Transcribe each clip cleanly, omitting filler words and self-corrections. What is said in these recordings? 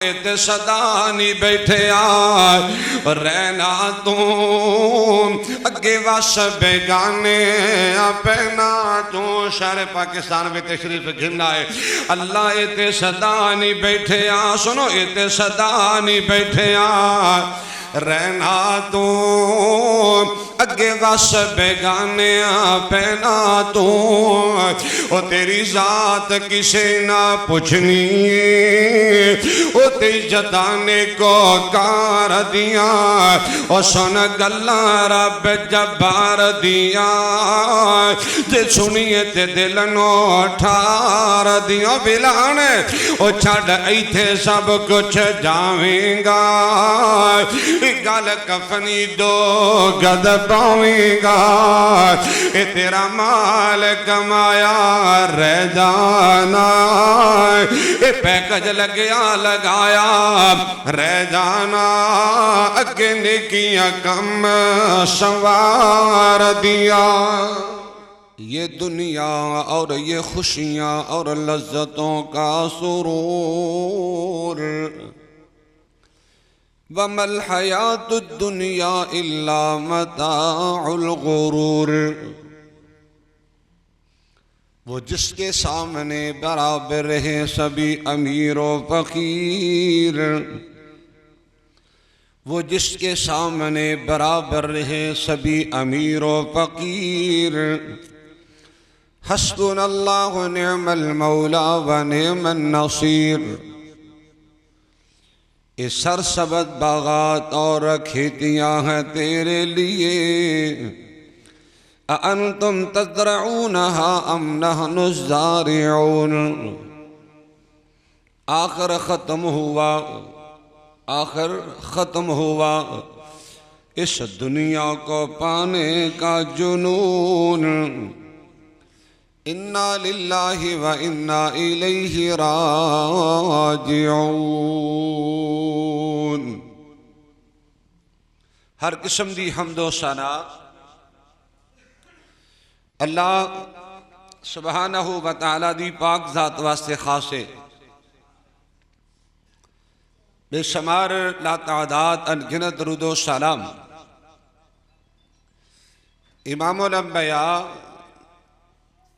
ते सदा नहीं बैठे रहना तू अगे वस बेगाने अपना तू। शहर पाकिस्तान में तशरीफ गिना है अल्लाह इते सदा नहीं बैठे सुनो इते सदा नहीं बैठे रहना तू अगे वस बेगाने पैना तू। ओ तेरी जात किसे ना पूछनी ओ तेरी जदाने को कार दिया ओ सुन गल्ला रब जब्बार दिया जे सुनिए ते दिल नो ठार दिया। बिलाने ओ छड़ इथे सब कुछ जावेगा गल कफनी दो गद पावेगा ए तेरा माल कमाया रह जाना ए पैकज लग्या लगाया रह जाना अगे नेकियां कम संवार दिया। ये दुनिया और ये खुशियां और लज्जतों का सुरूर वमल हयातुद दुनिया इल्ला मताउल गुरूर। वो जिसके सामने बराबर रहे सभी अमीर व फकीर, वो जिसके सामने बराबर रहे सभी अमीर व फकीर। हस्बुनल्लाहु निअमल मौला व निअमन नसीर। ये सरसबद बागात और खेतियाँ हैं तेरे लिए अअंतुम तज़रऊनहा अम नहनु ज़ारिऊन। आखिर ख़त्म हुआ, आखिर ख़त्म हुआ इस दुनिया को पाने का जुनून। इन्ना लिल्लाहि व इन्ना इलैहि राजिऊन। हर किस्म दी हम्दो सना अल्लाह सुबहानहू व तआला दी पाक ज़ात वास्ते खासे बेशुमार लातादाद अनगिनत दरूदो सलाम इमामुल अंबिया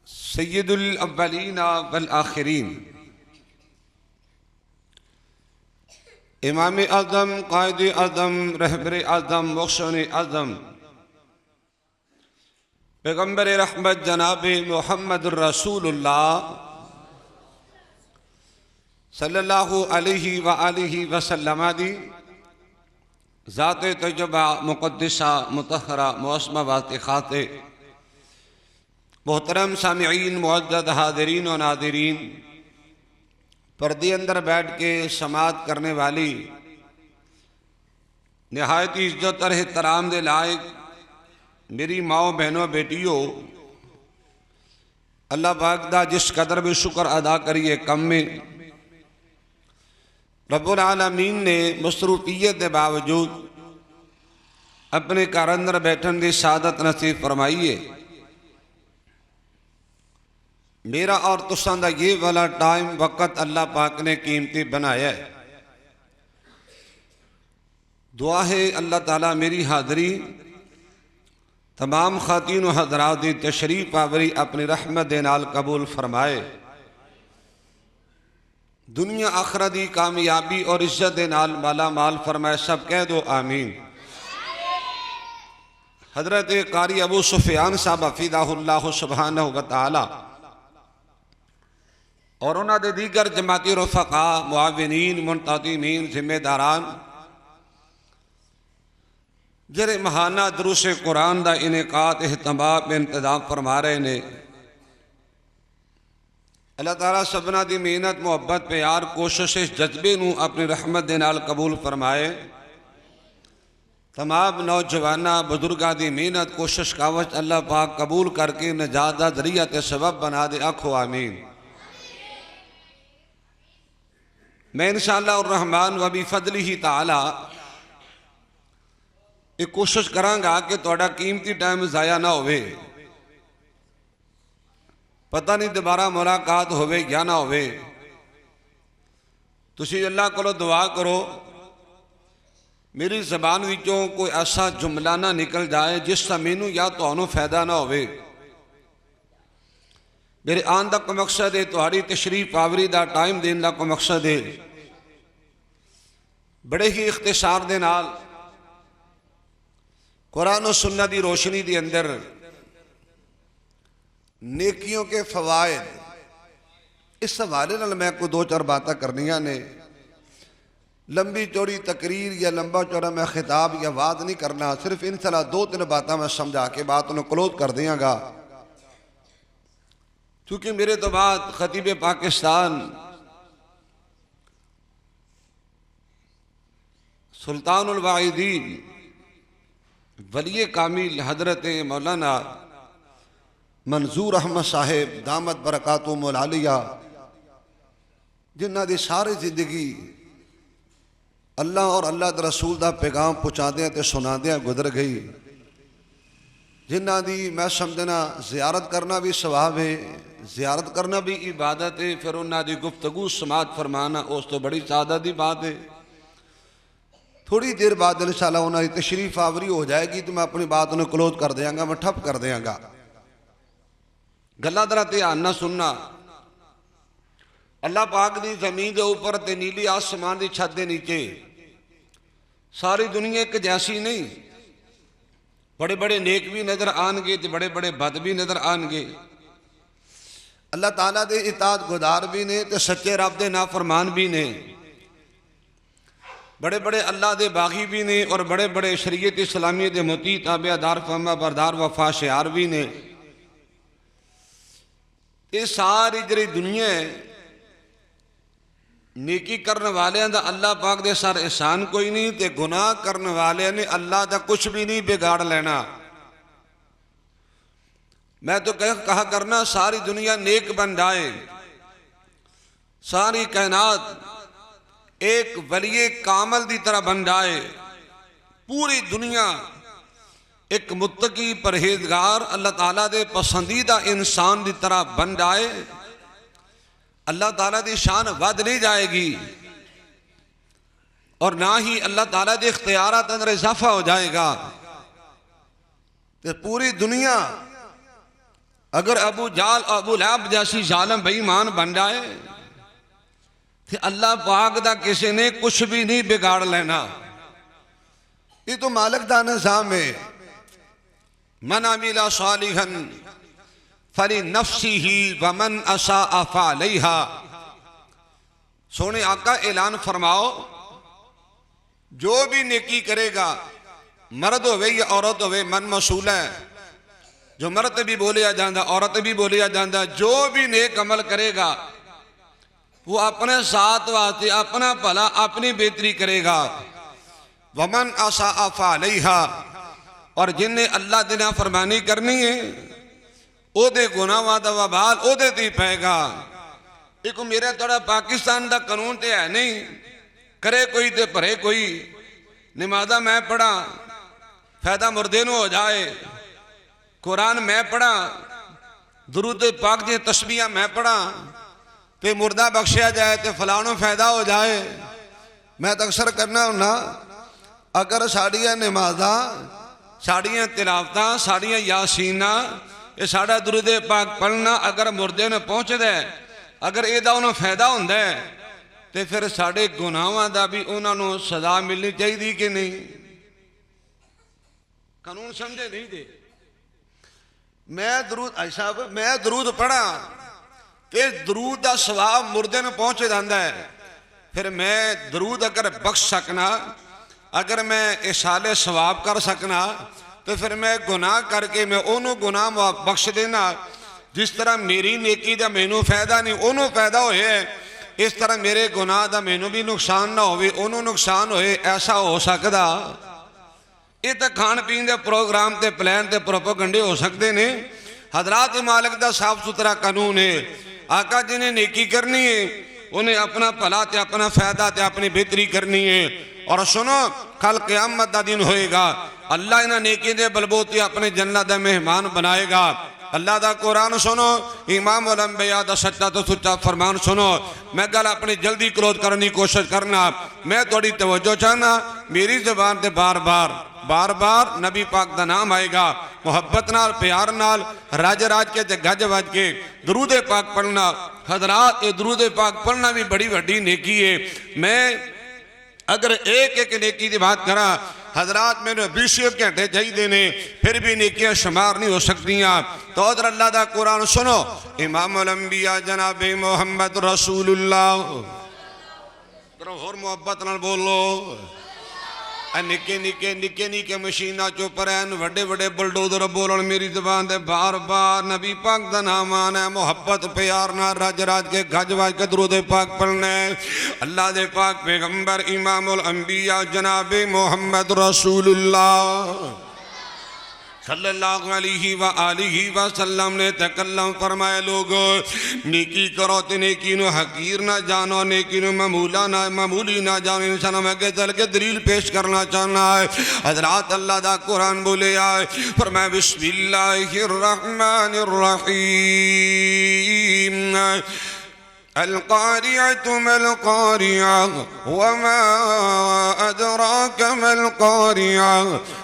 सय्यदुल अव्वलीना वल आखिरीन इमाम आज़म कायद आज़म रहबर आज़म मुहसिन आज़म पैगम्बर रहमत जनाब मोहम्मद रसूलुल्लाह सल्लल्लाहु अलैहि व आलिहि वसल्लम दी ज़ाते तजुबा मुक़द्दिसा मुतहरा मुअस्मा वास्ते खाते मोहतरम सामिईन मुअज़्ज़ज़ हाज़रीन और नाज़रीन पर्दे अंदर बैठ के समात करने वाली निहायत इज़्ज़त और एहतराम दे लायक मेरी माओ बहनों बेटियों, अल्लाह पाक दा जिस कदर भी शुक्र अदा करिए कम में रब्बुल आलमीन ने मसरूफियत के बावजूद अपने घर अंदर बैठन की सादत नसीब फरमाइए। मेरा और तुसां दा ये वाला टाइम वक़्त अल्लाह पाक ने कीमती बनाया है। दुआ है अल्लाह ताला मेरी हाज़री तमाम खातीन व हज़रात दी तशरीफ आवरी अपनी रहमत दे नाल कबूल फरमाए। दुनिया आखिरत दी कामयाबी और इज्जत दे नाल माला माल फरमाए। सब कह दो आमीन। हज़रत कारी अबू सुफियान साहब हफ़िज़हुल्लाह सुब्हानहू व तआला और उन्होंने दीगर जमाती रफ़क़ा मुआविनीन मुंतज़िमीन जिम्मेदारान जरे महाना दुरूस कुरान का इनेकात एहतमाम इंतजाम फरमा रहे ने। अल्लाह ताला सबना दी मेहनत मुहब्बत प्यार कोशिश जज्बे नूं अपनी रहमत दे नाल कबूल फरमाए। तमाम नौजवाना बुजुर्गां दी मेहनत कोशिश कावश अल्लाह पाक कबूल करके नजात दा ज़रिया ते सबब बना दे। आखो आमीन। मैं इंशाअल्लाह रहमान व बिफज़लिही ताला एक कोशिश करांगा कि तुहाडा कीमती टाइम ज़ाया ना होवे। पता नहीं दोबारा मुलाकात होवे या ना होवे, तुसी अल्लाह कोलों दुआ करो मेरी जबान विचों कोई ऐसा जुमला ना निकल जाए जिसका मैनू या तुहानू फायदा ना होवे। मेरे आन का कोई मकसद है, तुहाड़ी तशरीफ आवरी का टाइम देने का कोई मकसद है। बड़े ही इख्तिसार दे नाल कुरान और सुन्नत की रोशनी के अंदर नेकियों के फवायद, इस हवाले नाल मैं कोई दो चार बातें करनियां ने। लंबी चौड़ी तकरीर या लंबा चौड़ा मैं खिताब या वाद नहीं करना, सिर्फ इंशाअल्लाह दो तीन बातें मैं समझा के बात उन्हें क्लोज कर देंगा। क्योंकि मेरे तो बाद खतीब पाकिस्तान सुल्तानुल वाहिदीन वली कामिल हजरत मौलाना मंजूर अहमद साहेब दामत बरकातुहुमुल आलिया, जिन्हां दी सारी जिंदगी अल्लाह और अल्लाह के रसूल का पैगाम पहुँचाद्या तो सुनाद्या गुजर गई, जिन्हां दी मैं समझना जियारत करना भी सवाब है, जियारत करना भी इबादत है, फिर उन्हां दी गुफ्तगू समात फरमाना उस तो बड़ी सादत की बात है। थोड़ी देर बाद इंशाअल्लाह उन्हां दी तशरीफ आवरी हो जाएगी तो मैं अपनी बात उन्हें क्लोज कर देंगा, मैं ठप कर देंगा। गल्लां जरा ध्यान नाल सुनना। अल्लाह पाक दी जमीन के उपर ते नीली आसमान की छत के नीचे सारी दुनिया एक जैसी नहीं। बड़े बड़े नेक भी नजर आएंगे तो बड़े बड़े बद भी नजर आएंगे। अल्लाह ताला दे इताअत गुजार भी ने तो सच्चे रब दे नाफरमान भी ने। बड़े बड़े अल्लाह दे बागी भी ने और बड़े बड़े शरीयत इस्लामी दे मुती ताबेदार फरमा बरदार वफा शियार भी ने। ये सारी जी दुनिया नेकी करने वाले दा अल्लाह पाक दे सर एहसान कोई नहीं, ते गुनाह करने वाले ने अल्लाह का कुछ भी नहीं बिगाड़ लेना। मैं तो कहा करना सारी दुनिया नेक बन जाए, सारी कायनात एक वली कामल की तरह बन जाए, पूरी दुनिया एक मुत्तकी परहेजगार अल्लाह ताला दे पसंदीदा इंसान की तरह बन जाए, अल्लाह ताला की शान वध नहीं जाएगी और ना ही अल्लाह ताला के इख्तियारात अंदर इजाफा हो जाएगा। तो पूरी दुनिया अगर अबू जाल अबू लहब जैसी जालिम बेईमान बन जाए तो अल्लाह पाक दा किसी ने कुछ भी नहीं बिगाड़ लेना। ये तो मालिक दा निज़ाम है। मन अमिला सालिहन फली नफ्सिही वमन असाअ फअलैहा। सोने आका ऐलान फरमाओ, जो भी नेकी करेगा मर्द होवे या औरत होवे, मन मसूल है। जो मर्द भी बोलिया जाता औरत भी बोलिया जाता, जो भी नेक अमल करेगा वो अपने साथ वास्ते अपना भला अपनी बेहतरी करेगा। वमन असाअ फअलैहा, और जिन्हें अल्लाह दी नाफरमानी करनी है ओदे गुनाहां दा वबाल ओदे ते पेगा। एक मेरा थोड़ा पाकिस्तान का कानून तो है नहीं, करे कोई तो भरे कोई। नमाज़ा मैं पढ़ा फायदा मुर्दे नूं हो जाए, कुरान मैं पढ़ा, दुरूद पाक दी तस्बीहां मैं पढ़ा तो मुर्दा बख्शिया जाए तो फलानों फायदा हो जाए। मैं तो अक्सर करना हुन्ना, अगर साड़ियाँ नमाज़ा साड़ियाँ तिलावतां साड़ियाँ यासीना ये साड़ा दुरूद पाक पढ़ना अगर मुर्दे ने पहुँचता है, अगर इहदा उन्हें फायदा होंदा है तो फिर साढ़े गुनाहां दा भी उन्होंने सजा मिलनी चाहिए कि नहीं? कानून समझे नहीं दे। मैं दरूद आई साहब मैं दरूद पढ़ा तो दरूद का सवाब मुर्दे ने पहुँच जाता है। फिर मैं दरूद अगर बख्श सकना, अगर मैं इसाले सवाब कर सकना तो फिर मैं गुनाह करके मैं उन्होंने गुनाह बख्श देना। जिस तरह मेरी नेकी का मैनू फायदा नहीं उन्होंने फायदा होए, इस तरह मेरे गुनाह का मैनू भी नुकसान ना होवे उन्होंने नुकसान होए, ऐसा हो सकता? ये तो खाण पीन के प्रोग्राम के प्लान के प्रोपोगंडे हो सकते हैं। हजरात मालिक का साफ सुथरा कानून है। आका जी ने नेकी करनी है, उन्हें अपना भला ते अपना फायदा ते अपनी बेहतरी करनी है। और सुनो, कल क़यामत का दिन होएगा, अल्लाह इन्हां नेकी दे बलबूते अपने जन्नत का मेहमान बनाएगा। अल्लाह दा कुरान सुनो, इमाम उल अंबिया दा सच्चा तो सुच्चा फरमान सुनो। मैं गल अपनी जल्दी क्लोज करने की कोशिश करना। मैं थोड़ी तवज्जो चाहना, मेरी ज़बान ते बार बार बार बार नबी पाक दा नाम आएगा, मुहब्बत नाल प्यार नाल राज राज के ते गज वज के दरूद पाक पढ़ना। हजरात ये दरूद पाक पढ़ना भी बड़ी वड्डी नेकी है। मैं अगर एक एक नेकी की बात करा हजरात, मैंने 20 घंटे चाहिए ने, फिर भी नेकियां शुमार नहीं हो सकती। तो उधर अल्लाह दा कुरान सुनो, इमाम उल अंबिया जनाब मोहम्मद रसूलुल्लाह, होर मुहब्बत नाल बोलो। निके निके निके निके मशीना चुप रहन, वड्डे वड्डे बुलडोजर बोलन मेरी ज़बान दे बार बार नबी पाक दा नाम आना है, मुहब्बत प्यार नाल रज राज के गज वज के दरूद पाक पढ़ना है। अल्लाह दे पाक पैगंबर इमामुल अंबिया जनाब मोहम्मद रसूलुल्लाह सल्लल्लाहु अलैहि व आलिहि वसल्लम ने तकल्लम फरमाया, लोगो नेकी करो तो नेकी नु हकीर ना जानो, नेकी नु मामूली ना जानो। इंसान में आगे चल के दलील पेश करना चाहना है। हजरात अल्लाह दा कुरान बोले आए, फरमाया बिस्मिल्लाहिर रहमानिर रहीम, अल-क़ारिअतु मल-क़ारिअ वमा अदराक मल-क़ारिअ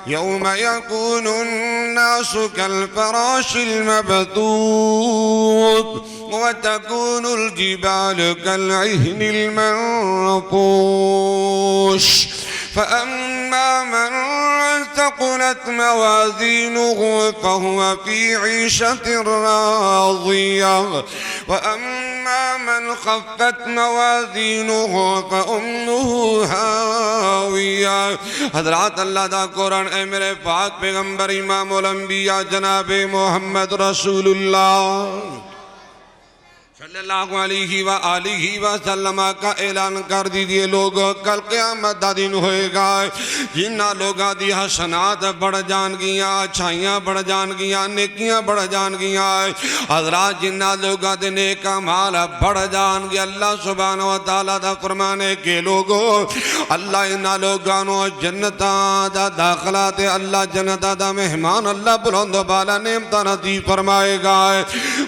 यौम यकूनुन-नासु कल-फ़राशिल मबतूत व तकूनुल-जिबालु कल-इह्निल मंफ़ूश फ़अम्मा मन थक़ुलत मवाज़ीनुहु फ़हुव फ़ी ईशतिर राज़िया व अम्मा मन खफ़्फ़त मवाज़ीनुहु फ़उम्मुहु हाविया। हज़रात अल्लाह दा कुरान ए मेरे पाक पैगंबर इमामुल अंबिया जनाब मोहम्मद रसूलुल्लाह सल्लल्लाहु अलैहि व आलिहि वसल्लम का ऐलान कर दीजिए, लोगों कल क़यामत दा दिन होएगा, जिन्ना लोगों दी हसनात बढ़ जानगियां, अच्छाइयां बढ़ जानगियां, नेकियां बढ़ जानगियां। हज़रात जिन्ना लोगों दे नेक अमाल बढ़ जानगे, अल्लाह सुब्हानहु व तआला दा फरमान है कि लोगों अल्लाह इन्ना लोगों नु जन्नतां दा दाखला ते अल्लाह जन्नतां दा मेहमान अल्लाह बुलंद बाला नेमतां नसीब फरमाएगा।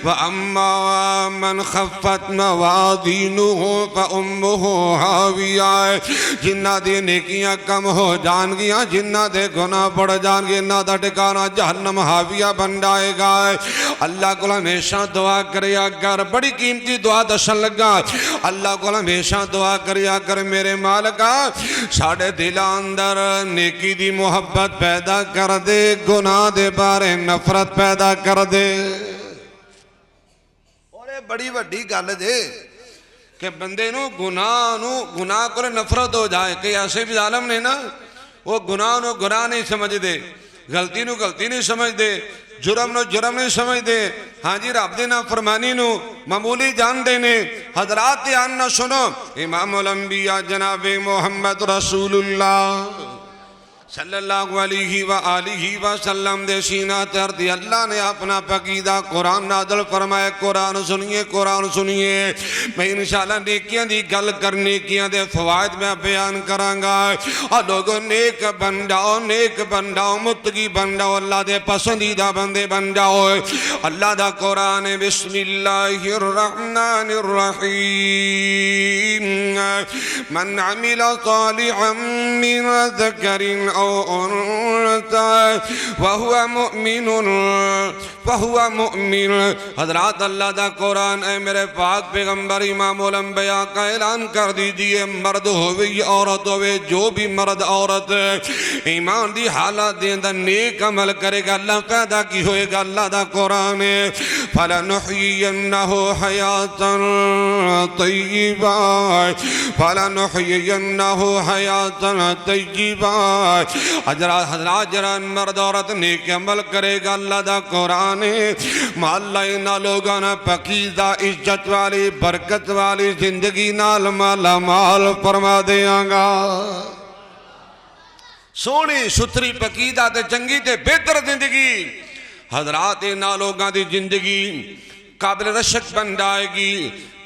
व अम्मा मन खफ़्फ़त मवाज़ीनुहु फ़उम्मुहु हाविया, जिन्ना दी नेकियां कम हो जानगियां, जिन्ना दे गुनाह बढ़ जाएंगे, इन्ना दा ठिकाना जहन्नम हाविया बन जाएगा। अल्लाह को हमेशा दुआ करिया कर, बड़ी कीमती दुआ दसन लगा, अल्लाह को हमेशा दुआ करिया कर, मेरे मालिका साढ़े दिल अंदर नेकी दी मोहब्बत पैदा कर दे, गुनाह दे बारे नफरत पैदा कर दे। बड़ी वड्डी गल जे कि बंदे नू गुनाह को नफरत हो जाए। कि ऐसे भी जालम ने ना, वो गुनाह नू गुनाह नहीं समझते, गलती नू गलती नहीं समझते, जुर्म नू जुर्म नहीं समझते। हाँ जी, रब दी नाफरमानी नू मामूली जानते ने। हजरात ध्यान ना सुनो, इमामुल अंबिया जनाब मोहम्मद रसूलुल्लाह सल्लल्लाहु अलैहि व आलिहि वसल्लम दे सीना तर दी अल्लाह ने अपना पकीदा कुरान नाज़िल फरमाया। कुरान सुनिए, कुरान सुनिए। मैं इंशाअल्लाह नेकियां दी गल कर, नेकियां दे फवायद मैं बयान करांगा। और लोगों नेक बन जाओ, नेक बन जाओ, मुत्तकी बन जाओ, अल्लाह दे पसंदीदा बंदे बन जाओ। अल्लाह दा कुरान है, बिस्मिल्लाहिर रहमानिर रहीम, मन अमिला सालिहन मिन ज़करिन वहुवा मुमिन। हजरात अल्लाह दा कुरान है, मेरे पाक पैगंबर इमामुल अंबिया का ऐलान कर दीजिए, मर्द होवे या औरत होवे, जो भी मर्द औरत ईमान दी हालत दे अंदर नेक अमल करेगा, अल्लाह पैदा की होएगा। अल्लाह दा कुरान है, फलनुहयिन्नहु हयातन तय्यिबा, फलनुहयिन्नहु हयातन तय्यिबा। हजरात जरा मर्द औरत नेक अमल करेगा, अल्लाह दा कुरान माला इन्हां लोगों ने पकीदा इज्जत वाली बरकत वाली जिंदगी नाल माला माल फरमा देंगा। सोहनी सुथरी पकीदा ते चंगी ते बेहतर जिंदगी हजरात इन्हां लोगों की जिंदगी काबिल रशक बन जाएगी,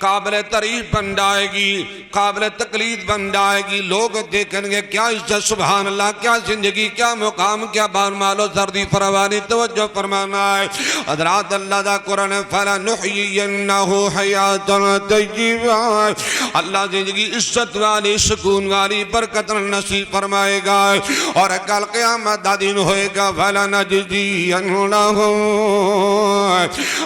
काबिल तारीफ बन जाएगी, काबिल तकलीद बन जाएगी। लोग देखेंगे क्या इज्जत, सुभान अल्लाह, क्या जिंदगी, क्या मुकाम, क्या बार मालो सर्दी फरवानी। तवज्जो फरमाना है हज़रात, अल्लाह दा कुरान फलनुहयियन्नहु हयातन तय्यबा, अल्लाह जिंदगी इज्जत वाली, सुकून वाली, बरकत नसीब फरमाएगा। और कल क़यामत दा दिन होएगा, फलनजज़ियन्नहुम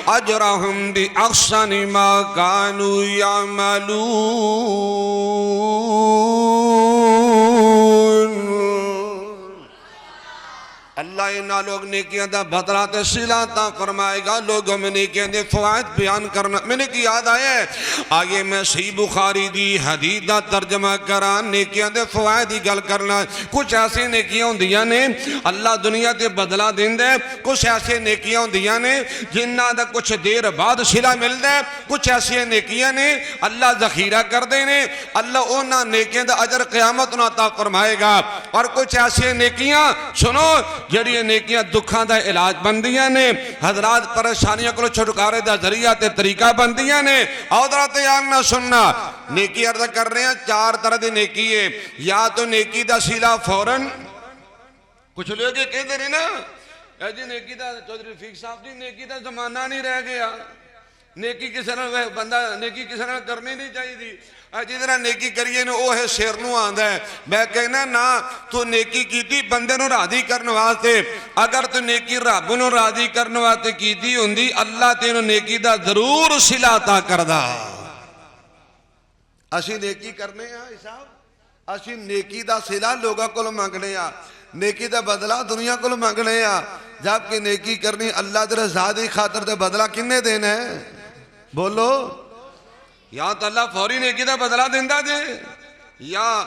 अजरहुम बिअहसनि मा कानू यामलून। अल्लाह इन्हां लोग नेकियां दा बदला ते सिला ता फरमाएगा। लोगों में नेकियां दे फवायद बयान करना मैंने की याद आया है। आगे मैं सही बुखारी दी हदीस दा तर्जमा करा, नेकियां दे फवायद की गल करना। कुछ ऐसी नेकियां होंदियां ने अल्लाह दुनिया ते बदला देंदा है, कुछ ऐसी नेकियां होंदियां ने जिन्हां दा कुछ देर बाद सिला मिलदा है, कुछ ऐसी नेकियां ने अल्लाह जखीरा करदे ने, अल्लाह उन्हां नेकियां दा अजर क़यामत नूं अता फरमाएगा। और कुछ ऐसी नेकियां सुनो जड़ियां नेकियां दुखों का इलाज बनदियां ने, हजरात परेशानियों को छुटकारे का जरिया ते तरीका बनदियां ने। औदरा तैयार ना सुनना, नेकी अर्ज कर रहे हैं चार तरह की नेकी है। या तो नेकी का सिला फौरन, कुछ लोग कहते रहे ना जी नेकी का, चौधरी रफीक साहब जी नेकी का जमाना नहीं रह गया, नेकी किसी ने बंदा नेकी किसी ने करनी नहीं चाहिए, जिधर नेकी करिए ना वो है सिर नूं आंदा है। मैं कहना ना, तू नेकी कीती बंदे नूं राजी करने वास्ते, अगर तू नेकी रब नूं राजी करने वास्ते कीती हुंदी अल्लाह तेनों नेकी दा जरूर सिला अता करदा। असीं नेकी करने हिसाब, असीं नेकी दा सिला लोगों कोलों मंगने आ, नेकी दा बदला दुनिया कोलों मंगने आ, जबकि नेकी करनी अल्लाह दे रज़ा दी खातर ते बदला किन्ने देना है? बोलो। या तो अल्लाह फौरी नेकी का बदला देंदा जे, या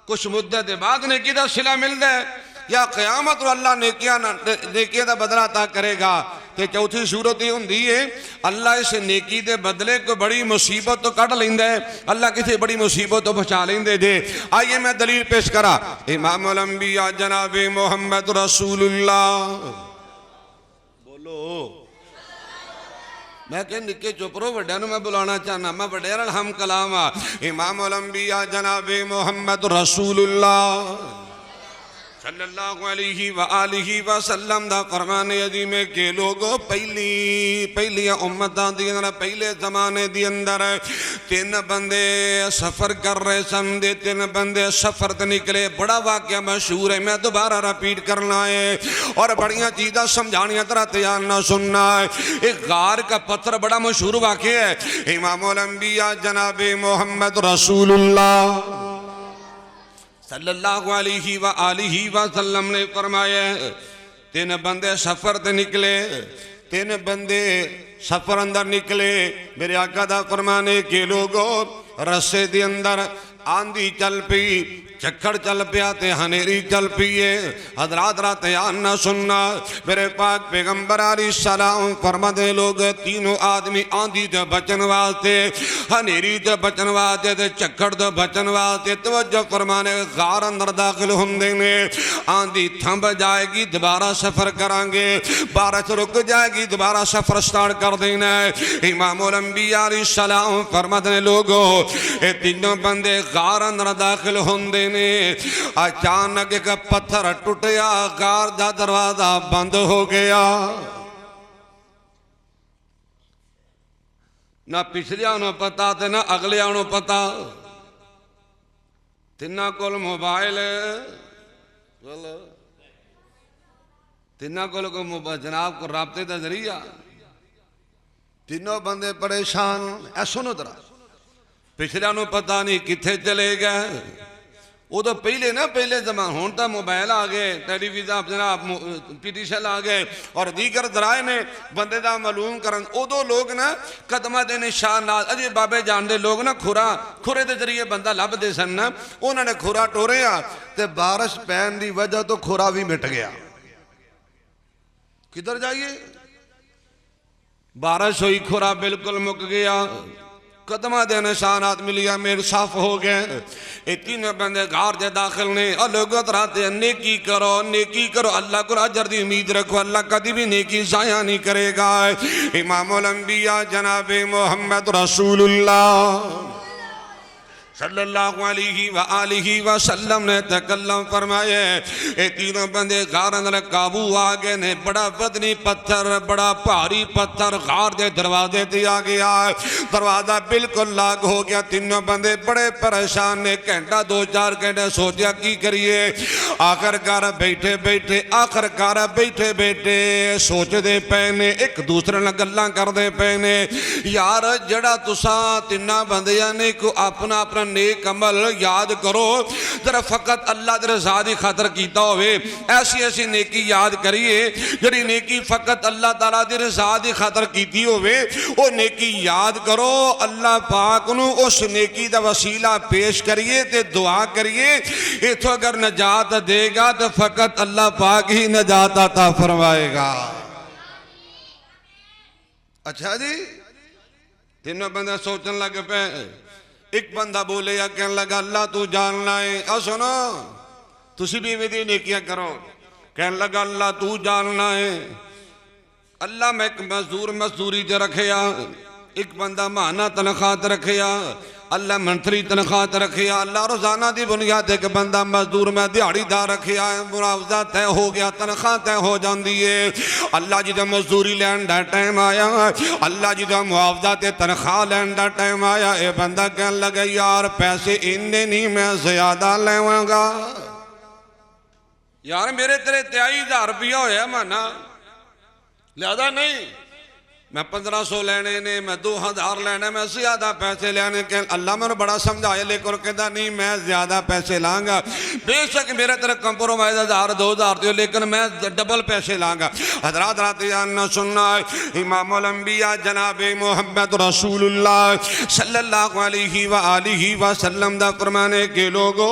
कुछ मुद्दत के बाद नेकी का सिला मिलता है, या क़यामत को अल्लाह नेकियां का बदला अता करेगा। तो चौथी सूरत ये होंदी है अल्लाह इस नेकी के बदले को बड़ी मुसीबत तो कढ़ लेंदा है, अल्लाह किसी बड़ी मुसीबत तो बचा लेंदे जे। आइए मैं दलील पेश करा, इमामुल अंबिया जनाब मोहम्मद रसूलुल्लाह, बोलो। मैं कह निके चुप रहो, वड्डियां नूं मैं बुलाना चाहना, मैं वड्डियां नाल हम कलाम आ। इमामुल अंबिया जनाब मोहम्मद रसूलुल्लाह सल्लल्लाहु अलैहि व आलिहि वसल्लम दा फरमान अजीम है कि लोगों पहली उम्मतां दी पहले जमाने दी अंदर तीन बंदे सफर कर रहे सन, दे तीन बंदे सफर ते निकले। बड़ा वाकया मशहूर है, मैं दोबारा रिपीट करना है और बड़ियां चीज़ां समझानियां तरह तैयार ना सुनना है। एक गार का पत्थर बड़ा मशहूर वाकया है। इमामुल अंबिया जनाब मोहम्मद रसूलुल्लाह सल्लल्लाहु अलैहि व आलिहि वसल्लम ने फरमाया, तीन बंदे सफर ते निकले, तीन बंदे सफर अंदर निकले। मेरे आका दा फरमाने के लोगों रस्से दे अंदर आंधी चल पई, चक्कर चल पिया ते हनेरी चल पई है। हजरात रात ध्यान ना सुनना, मेरे पाक पैगंबर अलैहिस्सलाम फरमाते लोग तीनों आदमी आंधी ते बचन वास्ते, हनेरी ते बचन वास्ते ते चक्कर ते बचन वास्ते तवज्जो फरमाने गार अंदर दाखिल होंदे ने। आंधी थंब जाएगी दोबारा सफर करांगे, बारिश रुक जाएगी दोबारा सफर स्टार्ट कर देना है। इमामुल अंबिया अलैहिस्सलाम फरमाते लोगों ये तीनों बंदे गार अंदर दाखिल होंदे ने। अचानक एक पत्थर टूटिया, गार दा दरवाजा बंद हो गया। ना पिछलिया नूं पता ते ना अगलिया नूं पता, तिन्ना कोल मोबाइल, तिन्ना कोल जनाब को राबते का जरिया। तीनों बंदे परेशान। ऐ सुनो जरा, पिछलिया नूं पता नहीं कित्थे चले गए। उदो पहले ना पहले जमा हुण तां मोबाइल आ गए, टेलीविजन जनाब पीटीशन आ गए और दीगर जराए ने बंदे का मालूम करन। उदो लोग ना कदमां दे निशान नाल अजे बाबे जानते लोग ना खुरे के जरिए बंदा लभदे सन ना, उन्होंने खुरा टोरिया ते बारिश पैन की वजह तो खुरा भी मिट गया। किधर जाइए, बारिश हुई खुरा बिल्कुल मुक गया। कदमा दे निशानात मिलिया मेरे साफ हो गए। ये तीनों बंदे घर दे दाखिल ने लोग राते नेकी करो अल्लाह को अजर दी उम्मीद रखो, अल्लाह कभी भी नेकी जाया नहीं करेगा। इमामुल अंबिया जनाबे मोहम्मद रसूलुल्लाह सल्लल्लाहु अलैहि वसल्लम ने तकल्लम फरमाए। ये तीनों बंदे गार अंदर काबू आ गए ने। बड़ा वजनी पत्थर, बड़ा भारी पत्थर गार दे दरवाजे ते आ गया। दरवाजा बिल्कुल लाग हो गया। तीनों बंदे बड़े परेशान ने। घंटा 2-4 घंटे सोचा की करिए। आखिरकार बैठे बैठे सोचते पे ने, एक दूसरे नाल गल्लां करदे पे ने। यार जड़ा तुसा तिन्ना बंदियां ने को अपना अपना नेक अमल याद करो जरा, फकत अल्लाह दे रज़ा दी खातर कीता होवे। ऐसी ऐसी नेकी याद करिए जड़ी नेकी फकत अल्लाह ताला दी रज़ा दी खातर कीती होवे। वो नेकी याद करो, अल्लाह पाक नू उस नेकी दा वसीला पेश करिए ते दुआ करिए। इथों अगर नजात देगा तो फकत अल्लाह पाक ही नजात अता फरमाएगा। अच्छा जी, तीनों बंदे सोचने लगे पे। एक बंदा बोले या कहने लगा अल्लाह तू जानना है। और सुनो तुसी भी विधि नेकियां करो। कहने लगा अल्लाह तू जानना है। अल्लाह मैं एक मजदूरी च रखिया, एक बंदा महाना तनख्वाह च रखिया, अल्लाह मंथली तनख्वाह च रखिया, अल्लाह रोजाना की बुनियाद एक बंदा मजदूर मैं दिहाड़ीदार रखिया। मुआवजा तय हो गया, तनख्वाह तय हो जाती है। अल्लाह जी का मजदूरी लैन का टाइम आया, अल्लाह जी का मुआवजा ते तनख्वाह लैन का टाइम आया। ये बंदा कहने लगा यार पैसे इन्ने नहीं, मैं ज्यादा लेवांगा। यार मेरे तेरे 23,000 रुपया होया माना, ज्यादा नहीं। मैं 1500 लेने ने, मैं 2000 लेने, मैं ज्यादा पैसे लेने। अल्लाह मैंने बड़ा समझाया लेकिन कहता नहीं मैं ज्यादा पैसे लांगा। बेशक मेरे तेरे कंप्रोमाइज 1000-2000 दो, लेकिन मैं डबल पैसे लांगा। हजरात रात जानना सुनना, इमामुल अंबिया जनाबे मोहम्मद रसूलुल्लाह सल्लल्लाहु अलैहि वसल्लम दा फरमाने के लोगो।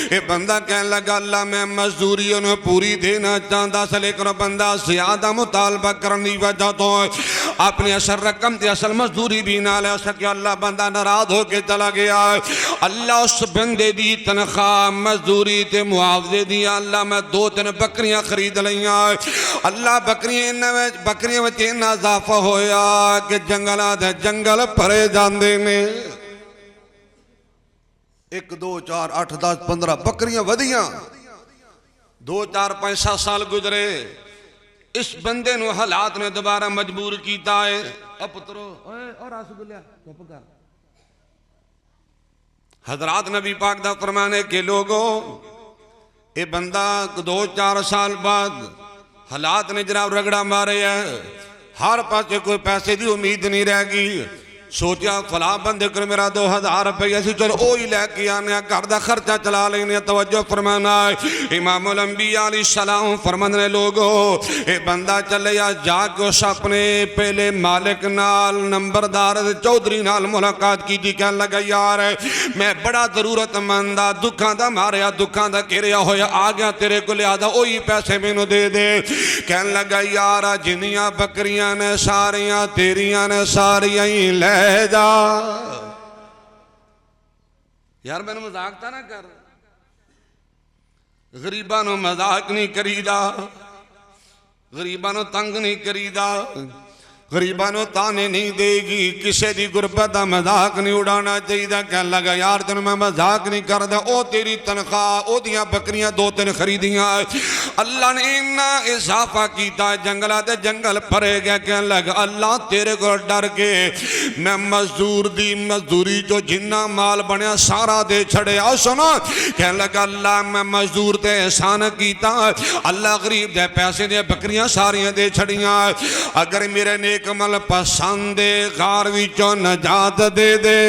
ये बंदा कहने लगा अल्लाह मैं मजदूरी उन्हें पूरी देना चाहता सा, लेकिन बंदा ज्यादा मुतालबा करने की वजह तो अपनी असल रकम की असल मजदूरी भी ना ले सके। अल्लाह बंदा नाराज होके चला गया। अल्लाह उस बंदे दी तनख्वाह मजदूरी ते मुआवजे दी अल्लाह मैं 2-3 बकरियां खरीद लिया। अल्लाह बकरियां में इन्ना इजाफा होया कि जंगलों के जंगल भरे जाते ने। 1 2 4 8 10 15 बकरियां वधियां। 2 4 5 7 साल गुजरे। इस बंदे नु हालात ने दोबारा मजबूर किया है। अब पुत्रो और रसगुल्ला चुप कर। हजरात नबी पाक दा फरमाने के लोगो, ये बंदा 2-4 साल बाद हालात ने जनाब रगड़ा मारे है। हर पासे कोई पैसे की उम्मीद नहीं रहेगी। सोचा फला बंदे को मेरा 2000 रुपया सी, चलो ओ ही लैके आने, घर का खर्चा चला लेने। तवज्जो फरमाना, इमामुल अंबिया अलैहिस्सलाम फरमाने ने लोगो ये बंदा चले जाके उस अपने पहले मालिक नाल नंबरदार चौधरी नाल मुलाकात की। कहने लगा यार मैं बड़ा जरूरतमंद आ, दुखा का मारिया, दुखा का घिरिया होया आ गया तेरे को, लिया वही पैसे मैनू दे दे। कहने लगा यार जिन्नियां बकरियां ने सारियां तेरियां ने, सारियां ही ले जा। यार मैंने मजाक तो ना कर, गरीबां नूं मजाक नहीं करीदा, गरीबां नूं तंग नहीं करीदा, गरीबां नूं ताने नहीं देगी, किसी की गुरबत का मजाक नहीं उड़ाना चाहिए। कहने लगा यार तेन मैं मजाक नहीं करदा, ओ तेरी तनख्वाह ओदियां बकरियां 2-3 खरीदियां, अल्लाह ने इन्ना इजाफा किया जंगलों के जंगल भरे गए। कहने लगा अल्लाह तेरे को डर के मैं मजदूर दी मजदूरी जो जिन्ना माल बनया सारा दे छड़िया। सुनो कहने लगा अल्लाह मैं मजदूर ते एहसान किया, अल्लाह गरीब दे पैसे दे बकरियां सारियां दे छड़ियां। अगर मेरे ने कमल पसंद गार विचों नजात दे दे।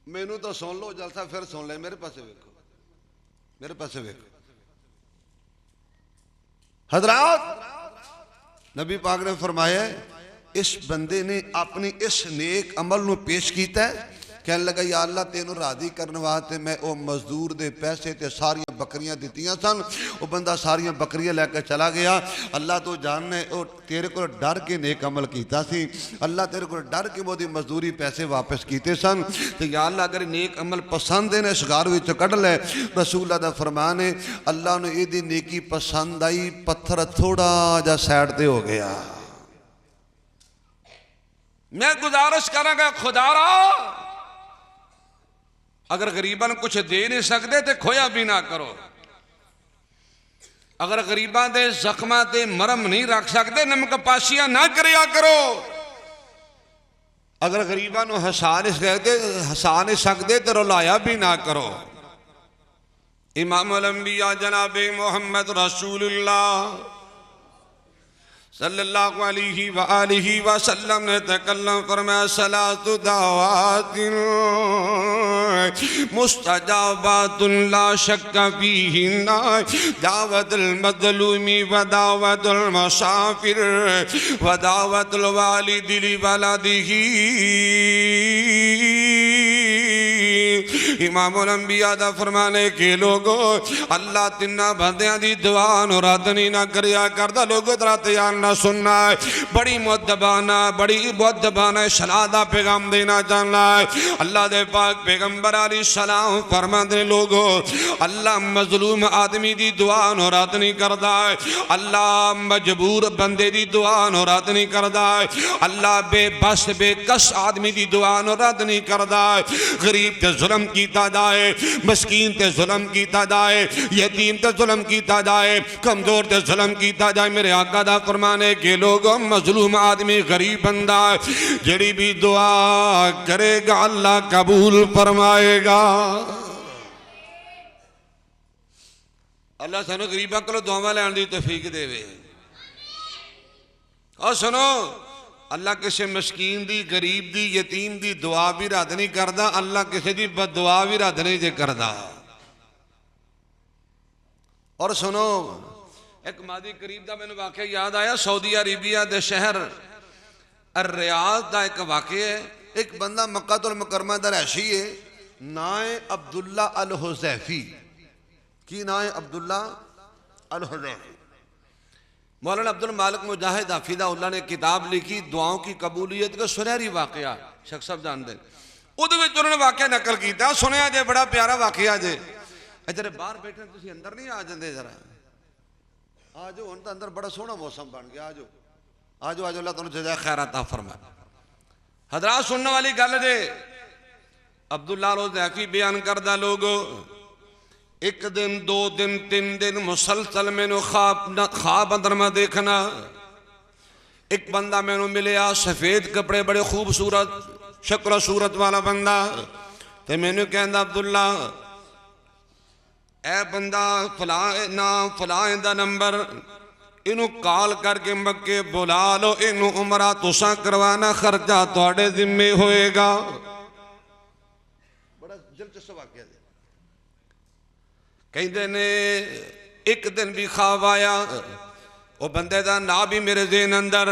मैनू तो सुन लो जलसा फिर सुन ले, मेरे पास वेखो, मेरे पास वेखो। हजरात नबी पाक ने फरमाया इस बंदे ने अपनी इस नेक अमल नू पेश किया कहने लगा या अल्लाह तेनों राजी करने वास्ते मैं वो मजदूर दे पैसे ते सारियां बकरियां दित्तियां सन। वो बंदा सारियां बकरियां लैके चला गया। अल्लाह तो जानने वो तेरे को डर के नेक अमल कीता सी, अल्लाह तेरे को डर के वो मजदूरी पैसे वापस कीते सन। तो या अल्लाह अगर नेक अमल पसंद है इस घर विच कढ़ लै। रसूल दा फरमान है अल्लाह ने यदी नेकी पसंद आई, पत्थर थोड़ा जा साइड ते हो गया। मैं गुजारिश करांगा खुदारा अगर गरीबन कुछ दे नहीं सकते तो खोया भी ना करो। अगर गरीबों के जख्मां ते मरम नहीं रख सकते नमक पाशियां ना करिया करो। अगर गरीबों को हसा नहीं सकते तो रुलाया भी ना करो। इमामुल अंबिया जनाबे मोहम्मद रसूलुल्लाह सल्लल्लाहु अलैहि व आलिहि वसल्लम ने तकल्लम फरमाया सलातु दावातिन मुस्तजाबातुन ला शक्क फीहिन्ना दावतुल मज़लूमी व दावतुल मुसाफिर व दावतुल वालिदि लिवलदिही। इमामुल अंबिया दा फरमाने के लोगो अल्लाह तिन्ना बंदियां दी दुआ नूं रद्द नहीं ना करिया करदा। लोगो तरा तैयार ना सुनना है, बड़ी मुद्दबाना सलाह दा पैगाम देना चाहना है। अल्लाह दे पाक पैगंबर अलैहिस्सलाम फरमाते हैं लोगो अल्लाह मजलूम आदमी दी दुआ नूं रद्द नहीं करदा है। अल्लाह मजबूर बंदे दी दुआ नूं रद्द नहीं करदा है। अल्लाह बेबस बेकस आदमी दी दुआ नूं रद्द नहीं करदा है। गरीब ते जुल्म कीता जाए, मस्कीन ते जुल्म कीता जाए, यतीम ते जुल्म कीता जाए, कमजोर ते जुल्म कीता जाए। मेरे आका दा फरमाने के लोगों मजलूम आदमी गरीब बंदा जड़ी भी दुआ करेगा अल्लाह कबूल फरमाएगा। अल्लाह सानू गरीबों को दुआवां लैण दी तौफीक देवे। और सुनो अल्लाह किसी मस्कीन दी गरीब दी यतीम दी दुआ भी रद्द नहीं करता। अल्लाह किसी की बददुआ भी रद्द नहीं जे करता। और सुनो एक मादी करीब का मैंने वाकया याद आया। सऊदी अरेबिया के शहर रियाद का एक वाकया है। एक बंदा मक्कातुल मुकर्रमा दा रहशी है, ना है अब्दुल्ला अल हुज़ैफी। की ना है? अब्दुल्ला अल हुज़ैफी। मौलाना अब्दुल मालिक मुजाहिद हाफिज़हुल्लाह ने किताब लिखी दुआओं की कबूलियत का सुनहरी वाकया। शख्स सब जानते उन्होंने वाकया नकल किया। सुनिया जे बड़ा प्यारा वाकया जे। इधर बाहर बैठे तुम अंदर नहीं आ जाते जरा आ जाओ। हम तो अंदर बड़ा सोहना मौसम बन गया। आ जाओ आ जाओ आ जाओ। अल्लाह तुहानू जज़ा खैर अता फरमाए। हजरात सुनने वाली गल जे अब्दुल्ला अल हुज़ैफी बयान करदा लोगो एक दिन दो दिन तीन दिन मुसलसल मैनू ख्वाब अंदर में देखना। एक बंदा मैनू मिलया सफेद कपड़े बड़े खूबसूरत शक्ल सूरत वाला बंदा। तो मैनू कहंदा अब्दुल्ला ए बंदा फलां नाम फलां दा नंबर इनू कॉल करके मक्के बुला लो। इनू उमरा तुसा करवाना खर्चा तुहाडे जिम्मे होएगा। बड़ा दिलचस्प वाकया कहते ने। एक दिन भी ख्वाब आया वो बंदे का ना भी मेरे ज़हन अंदर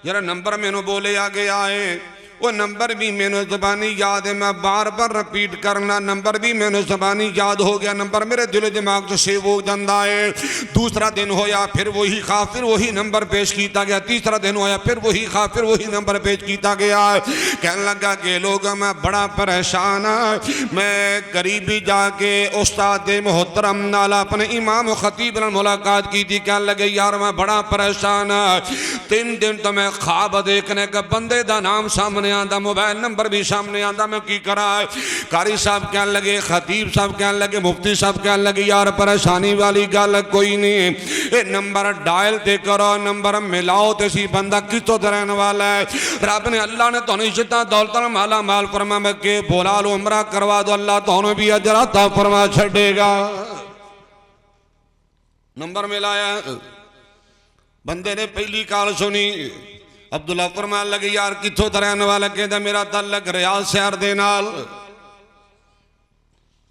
जरा नंबर मैनू बोले आ गया है। वो नंबर भी मैनू ज़बानी याद है, मैं बार बार रिपीट करना। नंबर भी मैनू ज़बानी याद हो गया, नंबर मेरे दिल दिमाग से सेव हो जाता है। दूसरा दिन होया फिर वही ख्वाब, फिर वही नंबर पेश किया गया। तीसरा दिन होया फिर वही ख्वाब, फिर वही नंबर पेश किया गया। कहने लगा कि लोग मैं बड़ा परेशान हाँ। मैं करीबी जाके उस्ताद मोहतरम नाल अपने इमाम खतीब नाल मुलाकात की थी। कहने लगे यार मैं बड़ा परेशान हाँ। 3 दिन तो मैं ख्वाब देखने का बंदे का नाम सामने आंदा, मोबाइल नंबर भी सामने आंदा, मैं की करा। कारी साहब कहने लगे, खतीब साहब कहने लगे, मुफ्ती साहब कहने लगे यार परेशानी वाली गल कोई नहीं, ये नंबर डायल ते करो, नंबर मिलाओ तो सी बंदा कितों रहने वाला है। रब ने अल्लाह ने तुहानू इज्जत दौलत माला माल फरमा मैं के बोला लो उमरा करवा दो, अल्लाह तुहानू भी अजर अता फरमा छड़ेगा। नंबर मिलाया, बंदे ने पहली कॉल सुनी। अब्दुल्ला फरमान लगे यार कितों रहने वाला, कहता मेरा तल्लक रियाद शहर दे नाल।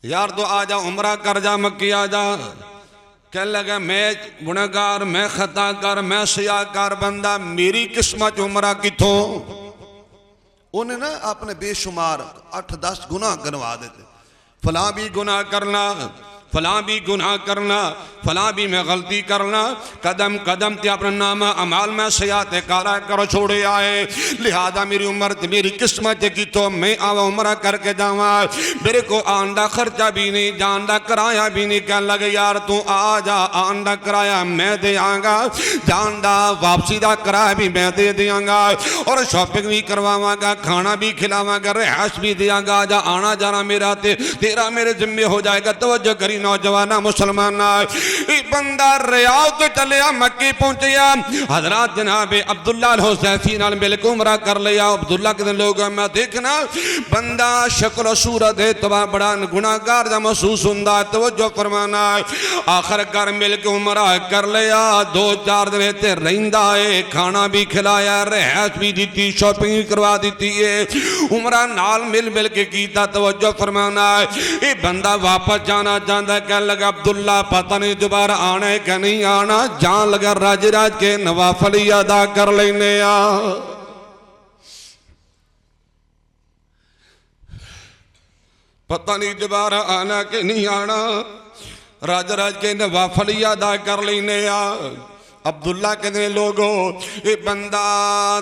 यार तो आ जा उमरा कर जा, मक्की आ जा। कह लगा मैं गुनहगार, मैं खताकार, मैं सियाकार बंदा, मेरी किस्मत उमरा कितों। उन्हें ना अपने बेशुमार 8-10 गुनाह गिनवा देते, फलां भी गुनाह करना, फलां भी गुनाह करना, फलां भी मैं गलती करना, कदम कदम ते अपना नामा अमाल में सयात कारा कर छोड़े आए। लिहाजा मेरी उम्र मेरी किस्मत की तो मैं आवा उम्र करके जावा, मेरे को आंडा खर्चा भी नहीं, जानदा किराया भी नहीं। कह लगे यार तू आ जा, आंडा किराया मैं दे आंगा, जानदा वापसी का किराया भी मैं दे देंगा, और शॉपिंग भी करवावांगा, खाना भी खिलावांगा, रिहाइश भी देंगा। जा आना जाना मेरा तेरा मेरे जिम्मे हो जाएगा। तवज्जो करी नौजवाना मुसलमाना, बंदा रियाद तो चलिया, मक्के पहुंचया, हजरात जनाबे अब्दुल्ला हुसैफी नाल मिल के उमरा कर लिया। अब्दुल्ला के लोग मैं देखना बंदा शक्ल सूरत है तो बड़ा गुनाहगार दा महसूस हुंदा। तवज्जो फरमाना, आखिर घर मिल के उमरा कर लिया, 2-4 दिन इत्थे रहिंदा है, खाना भी खिलाया, रिहाइश भी दी, शॉपिंग भी करवा दी है, उमरा नाल मिल मिल के कीता। तवज्जो फरमाना, ये बंदा वापस जाना चाहता, कह लगा अब्दुल्ला पता नहीं दोबारा आना है कि नहीं आना, जान लगा राज राज के नवाफल ही अदा कर लेने आ। पता नहीं दोबारा आना कि नहीं आना, राज राज के नवाफल ही अदा कर लेने आ। अब्दुल्ला कहते लोगों ये बंदा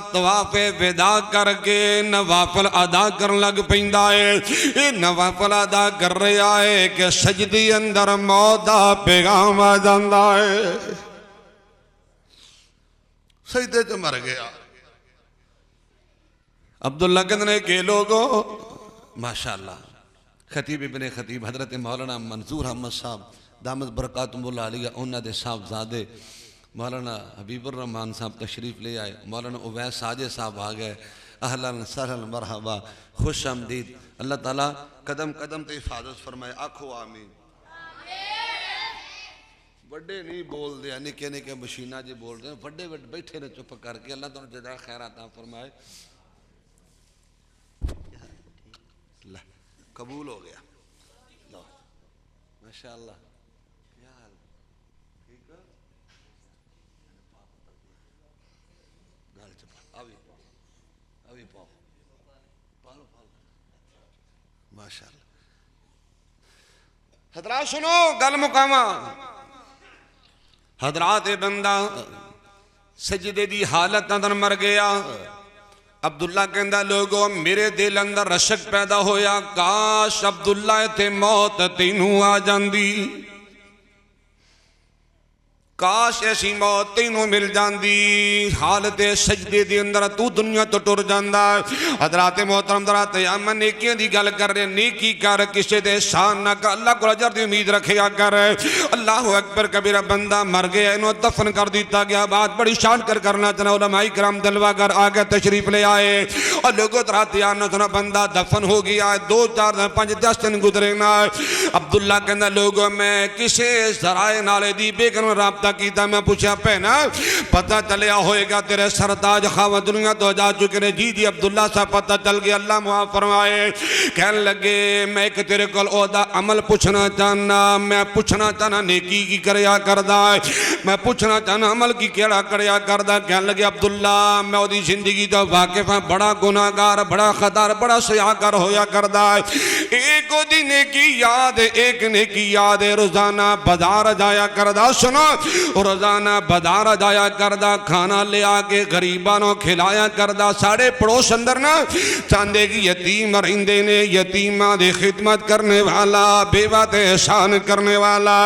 तवाफे विदा करके नवाफल अदा करन लग पैंदा है। ये नवाफल अदा कर रहा है कि सजदी अंदर मौत दा पैगाम आ जाता है, सजदे च मर गया। अब्दुल्ला कहते के लोगों माशाअल्लाह खतीब इब्ने खतीब हजरत मौलाना मंजूर अहमद साहब दामद बरकातुहुल्लाह अलैहि उन्हां दे साहबजादे मौलाना हबीबुर रहमान साहब तशरीफ़ ले आए, मौलाना उवैस साजे साहब आ गए। अहलन सहलन मरहबा, खुश आमदीद। अल्लाह ताला कदम कदम तो हिफाजत फरमाए, आखो आमीन। बड़े नहीं बोल दे, निके निके मशीना जी बोल रहे, बड़े बड़े बैठे ने चुप करके। अल्लाह तुम जज़ा खैर अता फरमाए। कबूल हो गया माशाअल्लाह। माशाअल्लाह हजरात सुनो गल मुकामा। हजरात बंदा सजदे दी हालत अंदर मर गया। अब्दुल्ला कहंदा लोगों मेरे दिल अंदर रशक पैदा होया, काश अब्दुल्ला इत्थे मौत तैनू आ जांदी, काश ऐसी मौत तैनू मिल जाती। हालत सजदे दे अंदर तू दुनिया तो टुर जांदा। हजरात मोहतरम दरात मैं नेकियां दी गल कर रहे, नेकी कर, किसी दे एहसान ना कर, अल्लाह को अजर दी उम्मीद रखिया कर। अल्लाह अकबर कबीरा बंदा मर गया, इन्हों दफन कर दिता गया। बात बड़ी शान कर करना चाहना, उलमाए किराम दलवागर आ गए, तशरीफ ले आए और लोगों दरात यार सुना बंदा दफन हो गया। 2-4 दिन 5-10 दिन गुजरे ना। अब्दुल्ला कहना लोगों मैं किसी जराए नाले दी बेगम राबता कीता, मैं पूछा भैना पता चलिया होएगा तेरे सरताज खावा दुनिया तो जा चुके ने? जी जी अब्दुल्ला साहब पता चल गया, अल्लाह मुआफ फरमाए। कहने लगे मैं एक तेरे को ओदा अमल पूछना चाहना, मैं पूछना चाहना नेकी की करया करदा, मैं पूछना चाहना अमल की केड़ा करया करदा। कहने लगे अब्दुल्ला मैं ओदी जिंदगी तो वाकिफ हां, बड़ा गुनाहगार, बड़ा खतार, बड़ा सयाकार होया करदा। एक ओदी नेकी याद, एक नेकी याद है, रोजाना बाजार जाया करदा। सुनो रोजाना बाजार जाया करदा, खाना ले आके गरीबां नूं खिलाया करदा। साढ़े पड़ोस अंदर ना चांदे की यतीम रहिंदे ने, यतीमां दी खिदमत करने वाला, बेवा ते एहसान करने वाला।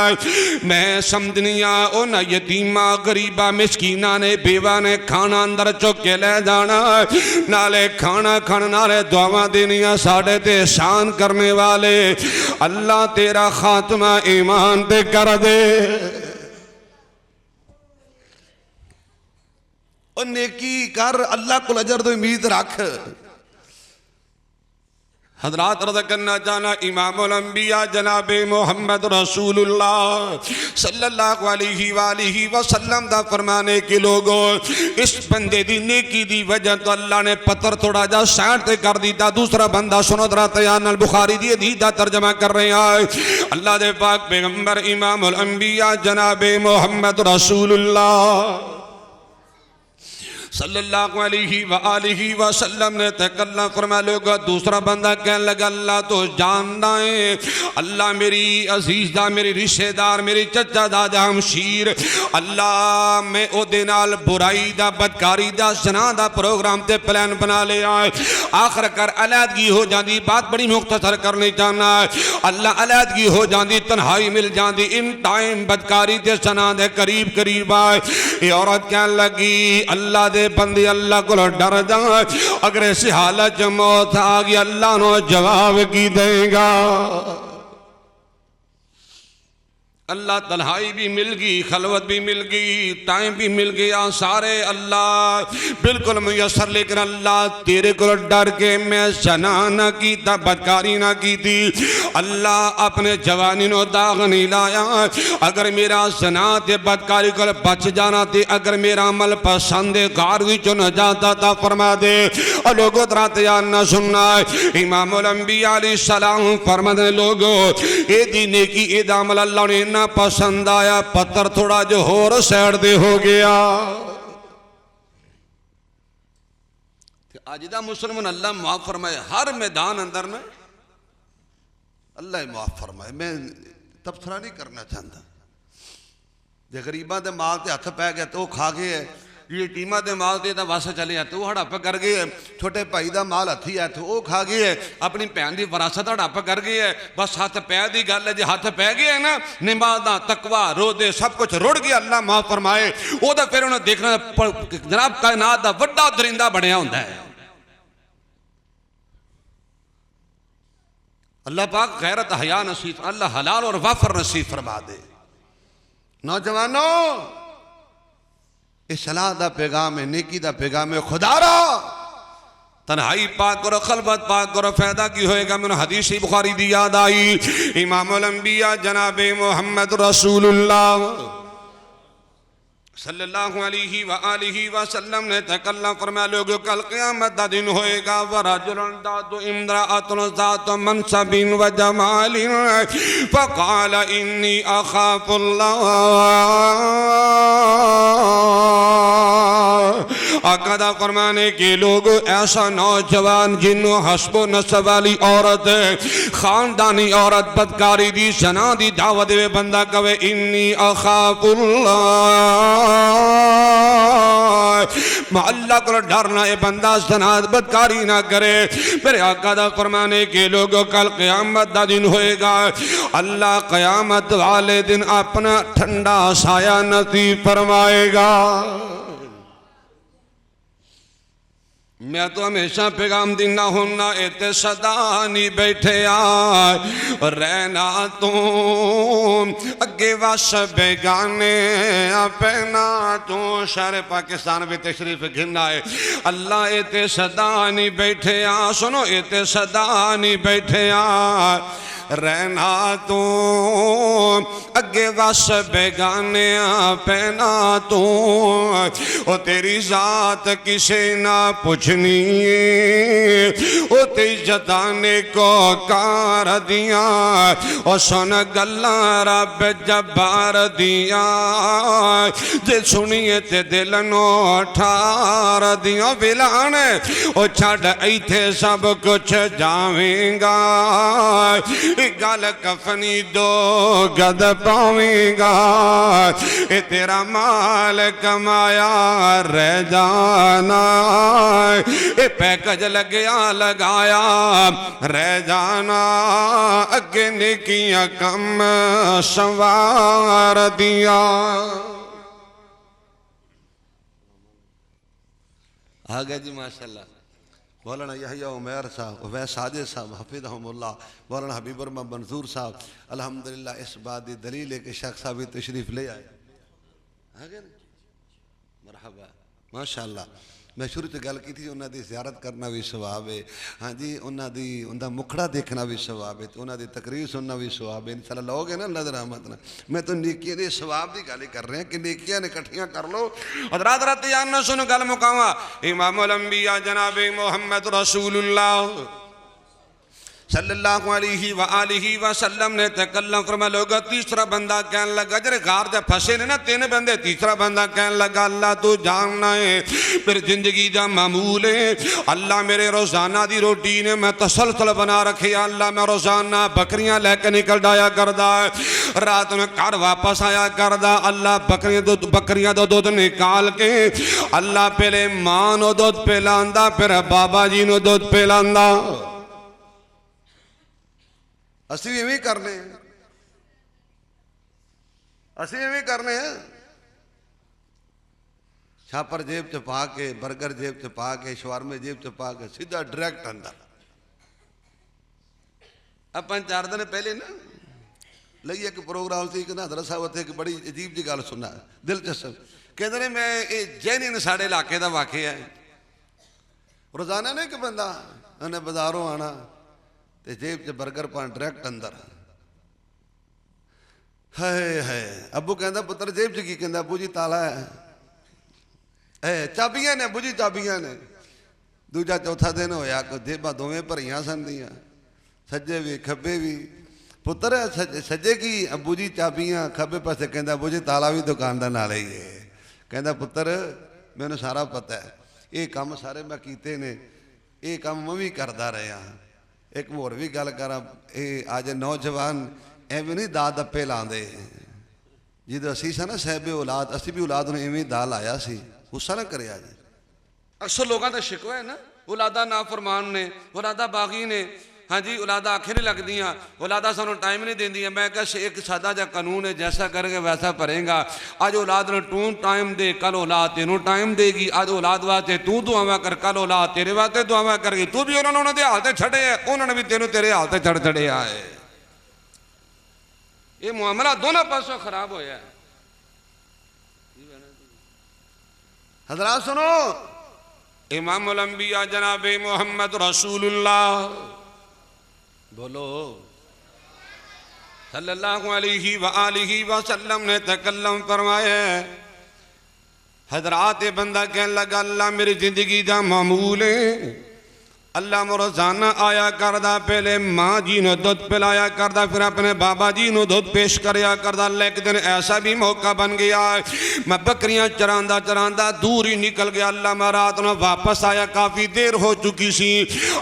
मैं समझनिया उन्हां यतीमां गरीबां मिसकीनां ने, बेवा ने खाना अंदर चुक के ले जाना, नाले खाना खाने नाले दुआवां देनियां। साढ़े ते एहसान करने वाले अल्लाह तेरा खात्मा ईमान ते कर दे। और नेकी कर, अल्लाह को अजर तो उम्मीद रख। हजरात रज़ा करना चाहना इमामुल अंबिया जनाबे मोहम्मद रसूलुल्लाह सल्लल्लाहु अलैहि वसल्लम दा फरमाने के लोगों इस बंदे दी नेकी दी वजह तो अल्लाह ने पत्थर थोड़ा जा साइड ते कर दिता। दूसरा बंदा सुनो दरा तयान बुखारी दी हदीस दा तर्जमा कर रहे हैं। अल्लाह दे पाक पैगंबर इमामुल अंबिया जनाबे मोहम्मद रसूलुल्लाह सल्लल्लाहु अलैहि वसल्लम ने तकल्ला फरमाया। लोग दूसरा बंदा कहने लगा अल्लाह तो जानना है, अल्लाह मेरी अजीज़दा मेरी रिश्तेदार मेरी चचा दादा हमशीर अल्लाह मैं ओदे नाल बुराई दा बदकारी दा ज़ना दा प्रोग्राम ते प्लान बना लिया है। आखिरकार अलहदगी हो जाती, बात बड़ी मुख्तसर करनी चाहना है। अल्लाह अलहदगी हो जाती, तन्हाई मिल जाती, इन टाइम बदकारी ते ज़ना दे करीब करीब आए। ये औरत कहने लगी अल्लाह दे बंदे अल्लाह को डर जा, अगर इस हालत च मौत आ गई अल्लाह नो जवाब की देगा। अल्लाह तन्हाई भी मिल गई, खलवत भी मिल गई, टाइम भी मिल गया, सारे अल्लाह बिल्कुल मुयसर, लेकिन अल्लाह तेरे को डर के मैं जना ना की बदकारी ना की थी। अल्लाह अपने जवानी नो दाग नहीं लाया। अगर मेरा जना ते बदकारी को बच जाना थे, अगर मेरा अमल पसंद गार विचों न जाता था फरमा दे। और लोगों तरह तैयार न सुनना है, इमामुल अंबिया अलैहिस्सलाम फरमाते लोगो ए दी नेकी ए दा अमल अल्लाह ने ना पसंद आया, पत्थर थोड़ा जो होर साइड दे हो गया। अज दा मुसलमान अल्लाह माफ फरमाए, हर मैदान अंदर में अल्लाह माफ फरमाए। मैं तबसरा नहीं करना चाहता, जे गरीबा के माल से हथ पै गया तो खा गए, ये टीमा के माल से बस चले है तो हड़प कर गए, छोटे भाई का माल हथी है तो वह खा गए, अपनी भैन की विरासत हड़प कर गए है। बस हथ पै की गल है, जो हथ पै गए है ना, नमाज़ां तकवा रोजे सब कुछ रुड़ गया। अल्लाह माफ फरमाए। वो तो फिर उन्हें देखना जनाब कायनात का वड्डा दरिंदा बनया होंदा है। अल्लाह पाक गैरत हया नसीब, अल्लाह हलाल और वाफर नसीब फरमा दे। नौजवानों इस सलाह का पैगाम है, नेकी का पैगाम है। खुदारा तन्हाई पाक करो, खलबत पाक करो, फायदा की होएगा। मैंने हदीस बुखारी दी याद आई, इमामुल अंबिया जनाब मोहम्मद रसूलुल्लाह सल्लल्लाहु अलैहि वसल्लम ने तकल्लम फरमाया लोगों कल क़यामत दा दिन होएगा, वरजुलन दातु इम्राअतुन ज़ातु मनसबिन व जमालिन फ़क़ाल इन्नी अख़ाफ़ुल्लाह। आका फरमाने के लोग ऐसा नौजवान जिन्हों हस्बो नस्ब वाली औरत खानदानी औरत बदकारी दी जना दी दावत दे बंदा कवे इन्नी अख़ाफ़ुल्लाह, अल्लाह को डरना है बंदा सनाद बदकारी ना करे। मेरे आका दा फरमाने के लोगों कल क़यामत दा दिन होएगा, अल्लाह क़यामत वाले दिन अपना ठंडा साया नसीब फरमाएगा। मैं तो हमेशा पैगाम देना होना, इतने सदा नहीं बैठे आ रहना तू अगे वस बेगाने अपना तू। शहर पाकिस्तान में तशरीफ गिरना है। अल्लाह इतने सदा नहीं बैठे आ, सुनो इतने सदा नहीं बैठे आ रहना तू अगे वस बेगाने पहना तू। ओ तेरी जात किसे ना पूछनी, ओ तेरी जताने को कार दिया, ओ सुन गल्ला रब जब्बार दिया, जे सुनिए ते दिल नो ठार दिया। बिलाने ओ छड़ इथे सब कुछ जावेगा, गल कफनी दो गद पावेगा, ए तेरा माल कमाया रह जाना, ए पैकेज लगया लगाया रह जाना, अगे नेकियां कम संवार दिया। आ गया जी माशाल्लाह। मौलाना यहया उमैर साहब, वैस साजिद साहब हफिज़हुमुल्लाह, मौलाना हबीबुर रहमान मंसूर साहब, अल्हम्दुलिल्लाह इस बात की दलील है कि शेख साहब भी तशरीफ ले आए। आ गए ना, मरहबा माशाअल्लाह। मैं शुरू से गल की थी उन्होंने ज़ियारत करना भी सवाब है। हाँ जी, उन्होंने उनका मुखड़ा देखना भी सवाब है, तो उन्होंने तकरीर सुनना भी सवाब है। इंशाअल्लाह लोग है ना अल्लाह रहमत ना। मैं तो नेकियां के सवाब की गल कर रहा कि नेकियां ने इकट्ठियां कर लो। हज़रात रात यार ना सुनो गल मुकावा, इमामुल अंबिया जनाब मोहम्मद रसूलुल्लाह सल्लल्लाहु अलैहि व आलिहि वसल्लम ने तकल्लम फरमाया। लोग तीसरा बंदा कहने लगा, जरे गार दे फसे ने ना तीन बंदे, तीसरा बंदा कहने लगा अल्लाह तू जानना है मेरी जिंदगी दा मामूल है अल्लाह, मेरे रोजाना दी रोटी ने मैं तसलसल बना रखे अल्लाह, मैं रोजाना बकरियां लैके निकल जाया करदा, रात में घर वापस आया करदा अल्लाह, बकरियां दा दुध निकाल के अल्लाह पहले मां नो दुध पिलांदा फिर बाबा जी नो दुध पिलांदा। ਅਸੀਂ ਵੀ ਇਵੇਂ ਕਰਨੇ ਆ, ਅਸੀਂ ਇਵੇਂ ਕਰਨੇ ਆ। ਛਾਪਰ जेब च पा के, बर्गर जेब च पा के, शवारमे जेब च पा के सीधा डायरेक्ट अंदर। अपन 4 दिन पहले ना ਲਈ एक प्रोग्राम से हज़रत साहब उत्थे एक बड़ी अजीब जी गल सुना दिलचस्प, कहते ने मैं ये जैनिन साढ़े इलाके का वाकया है। रोजाना ने एक बंदा उन्हें बाजारों आना ते जेब च बर्गर पान डायरेक्ट अंदर। हाय हाय अबू कहता पुत्र जेब च की, कहता अबू जी ताला है, चाबियां ने अबू जी चाबियां ने। दूजा चौथा दिन होया को जेबा दोवें भरियां सन दियां, सज्जे भी खब्बे भी। पुत्र सज्जे की अबू जी चाबियां, खब्बे पासे कहता अबू जी ताला भी दुकान का नाल ही है। कहता पुत्र मैनू सारा पता है, ये काम सारे मैं कीते ने, ये काम मैं भी करता रहा। एक होर भी गल करा, ये अज नौजवान एवं नहीं दा दप्पे लाते, जो असी सा ना साहबे औलाद, असी भी औलाद ने इवें दा लाया सी, गुस्सा ना करे जी। अक्सर लोगों का शिकवा है ना, औलादा ना फरमान ने, औलादा बागी ने, हाँ जी औलादा आखे नहीं लगदियाँ, औलादा सानू टाइम नहीं देंदियाँ। मैं कहा एक सादा जा कानून है, जैसा करेंगे वैसा भरेगा। अज औलाद ने तू टाइम दे, कल औलाद तेनू टाइम देगी। अज औलाद वास्ते तू दुआवां कर, कल औलाद तेरे वास्ते दुआवां करेगी। तू भी उन्होंने उन्होंने हाल से छड़े है, उन्होंने भी तेनू तेरे हाल से छड़ छड़िया है। ये मुआमला दोनों पासों खराब होया। हज़रात सुनो, इमामुल अंबिया जनाबे मोहम्मद रसूलुल्लाह बोलो सल्लल्लाहु अलैहि व आलिहि वसल्लम ने तकल्लम फरमाया। हजरात बंदा कहने लगा अल्लाह मेरी जिंदगी का मामूल है अल्लाह रोजाना आया करदा, पहले माँ जी ने दुध पिलाया करदा, फिर अपने बाबा जी ने दुध पेश कराया करदा। एक दिन ऐसा भी मौका बन गया मैं बकरियां चरांदा चरांदा दूर ही निकल गया अल्लाह, मैं रात में वापस आया, काफ़ी देर हो चुकी सी